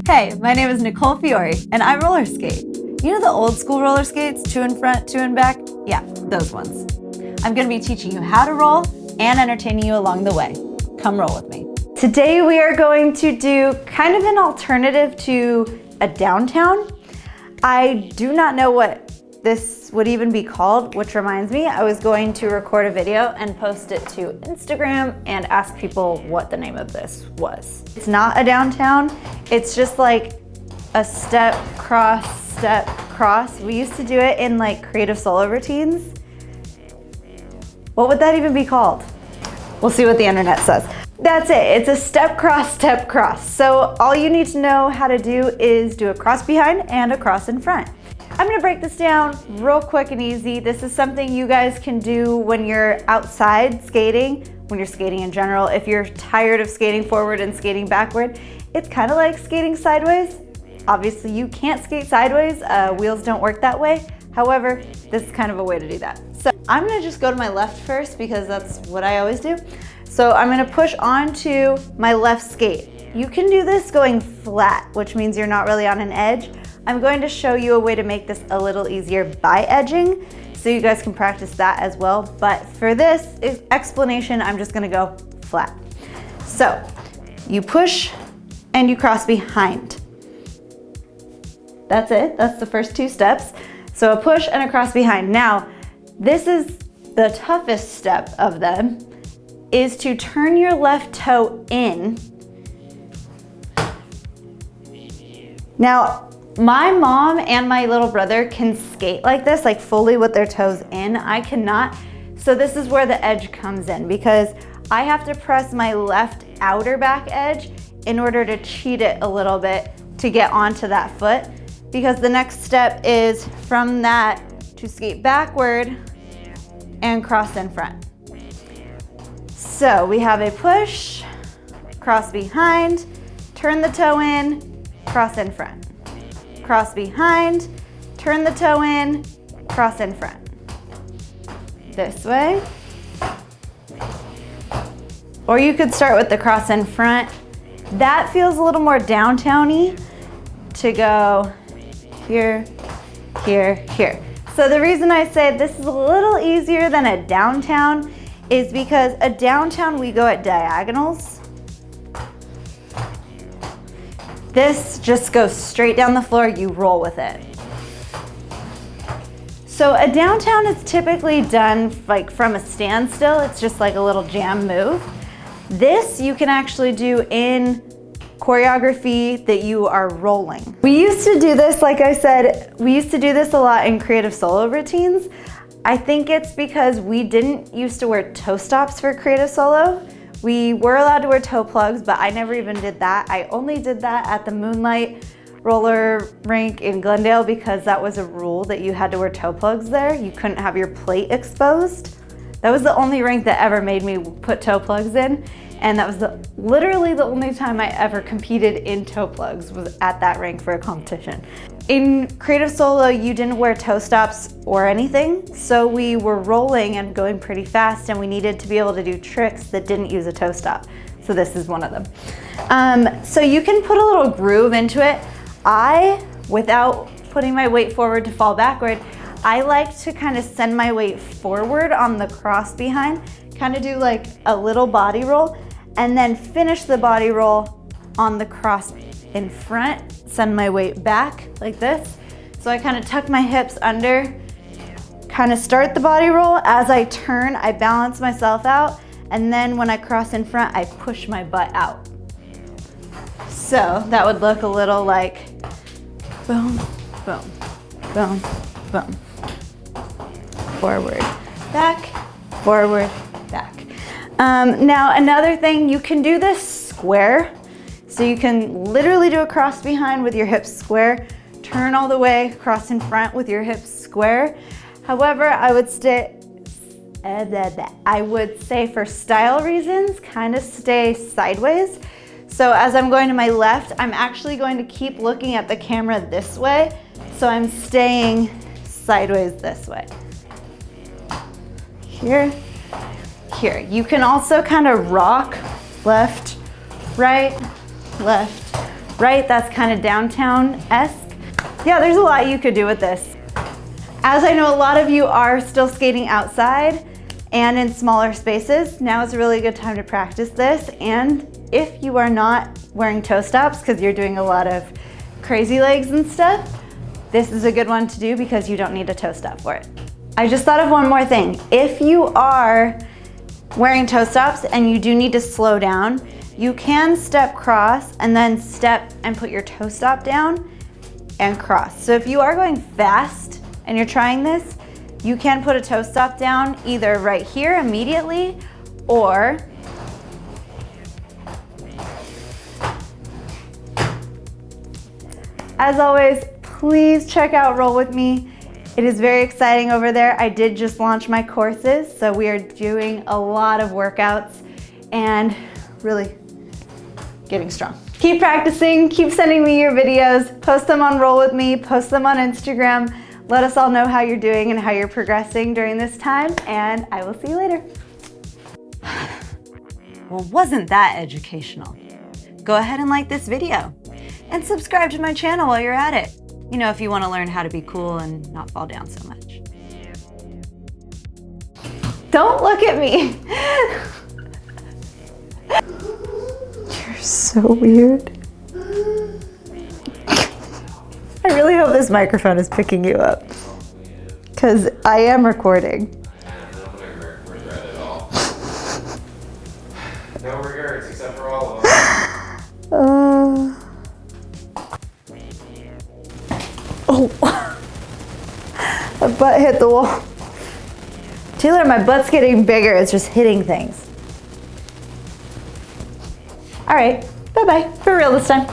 Hey, my name is Nicole Fiore, and I roller skate. You know the old school roller skates, 2 in front, 2 in back? Yeah, those ones. I'm gonna be teaching you how to roll and entertaining you along the way. Come roll with me. Today we are going to do kind of an alternative to a downtown. I do not know what this would even be called, which reminds me, I was going to record a video and post it to Instagram and ask people what the name of this was. It's not a downtown, it's just like a step, cross. We used to do it in like creative solo routines. What would that even be called? We'll see what the internet says. That's it, it's a step, cross. So all you need to know how to do is do a cross behind and a cross in front. I'm gonna break this down real quick and easy. This is something you guys can do when you're outside skating, when you're skating in general. If you're tired of skating forward and skating backward, it's kind of like skating sideways. Obviously you can't skate sideways, wheels don't work that way. However, this is kind of a way to do that. So I'm gonna just go to my left first because that's what I always do. So I'm gonna push onto my left skate. You can do this going flat, which means you're not really on an edge. I'm going to show you a way to make this a little easier by edging, so you guys can practice that as well. But for this explanation, I'm just gonna go flat. So you push and you cross behind. That's it, that's the first 2 steps. So a push and a cross behind. Now, this is the toughest step of them, is to turn your left toe in. Now, my mom and my little brother can skate like this, like fully with their toes in. I cannot. So this is where the edge comes in, because I have to press my left outer back edge in order to cheat it a little bit to get onto that foot, because the next step is from that to skate backward and cross in front. So we have a push, cross behind, turn the toe in, cross in front. Cross behind, turn the toe in, cross in front. This way. Or you could start with the cross in front. That feels a little more downtown-y to go here, here, here. So the reason I say this is a little easier than a downtown is because a downtown we go at diagonals. This just goes straight down the floor, you roll with it. So a downtown is typically done like from a standstill. It's just like a little jam move. This you can actually do in choreography that you are rolling. We used to do this, like I said, we used to do this a lot in creative solo routines. I think it's because we didn't used to wear toe stops for creative solo. We were allowed to wear toe plugs, but I never even did that. I only did that at the Moonlight roller rink in Glendale because that was a rule that you had to wear toe plugs there. You couldn't have your plate exposed. That was the only rink that ever made me put toe plugs in. And that was literally the only time I ever competed in toe plugs, was at that rink for a competition. In creative solo, you didn't wear toe stops or anything, so we were rolling and going pretty fast, and we needed to be able to do tricks that didn't use a toe stop. So this is one of them. So you can put a little groove into it. Without putting my weight forward to fall backward, I like to kind of send my weight forward on the cross behind, kind of do like a little body roll, and then finish the body roll on the cross in front, send my weight back like this. So I kind of tuck my hips under, kind of start the body roll. As I turn, I balance myself out, and then when I cross in front, I push my butt out. So that would look a little like boom, boom, boom, boom. Forward, back, forward, back. Now another thing, you can do this square. So you can literally do a cross behind with your hips square, turn all the way, cross in front with your hips square. However, I would say for style reasons, kind of stay sideways. So as I'm going to my left, I'm actually going to keep looking at the camera this way. So I'm staying sideways this way. Here, here. You can also kind of rock left, right, right? That's kind of downtown-esque. Yeah, there's a lot you could do with this. As I know, a lot of you are still skating outside and in smaller spaces. Now is a really good time to practice this. And if you are not wearing toe stops because you're doing a lot of crazy legs and stuff, this is a good one to do because you don't need a toe stop for it. I just thought of one more thing. If you are wearing toe stops and you do need to slow down, you can step cross and then step and put your toe stop down and cross. So if you are going fast and you're trying this, you can put a toe stop down either right here immediately, or as always, please check out Roll With Me. It is very exciting over there. I did just launch my courses, so we are doing a lot of workouts and really getting strong. Keep practicing, keep sending me your videos, post them on Roll With Me, post them on Instagram. Let us all know how you're doing and how you're progressing during this time, and I will see you later. Well, wasn't that educational? Go ahead and like this video and subscribe to my channel while you're at it. You know, if you want to learn how to be cool and not fall down so much. Don't look at me. You're so weird. I really hope this microphone is picking you up, because I am recording. No regrets except for all of them. Oh, my butt hit the wall. Taylor, my butt's getting bigger. It's just hitting things. All right, bye-bye. For real this time.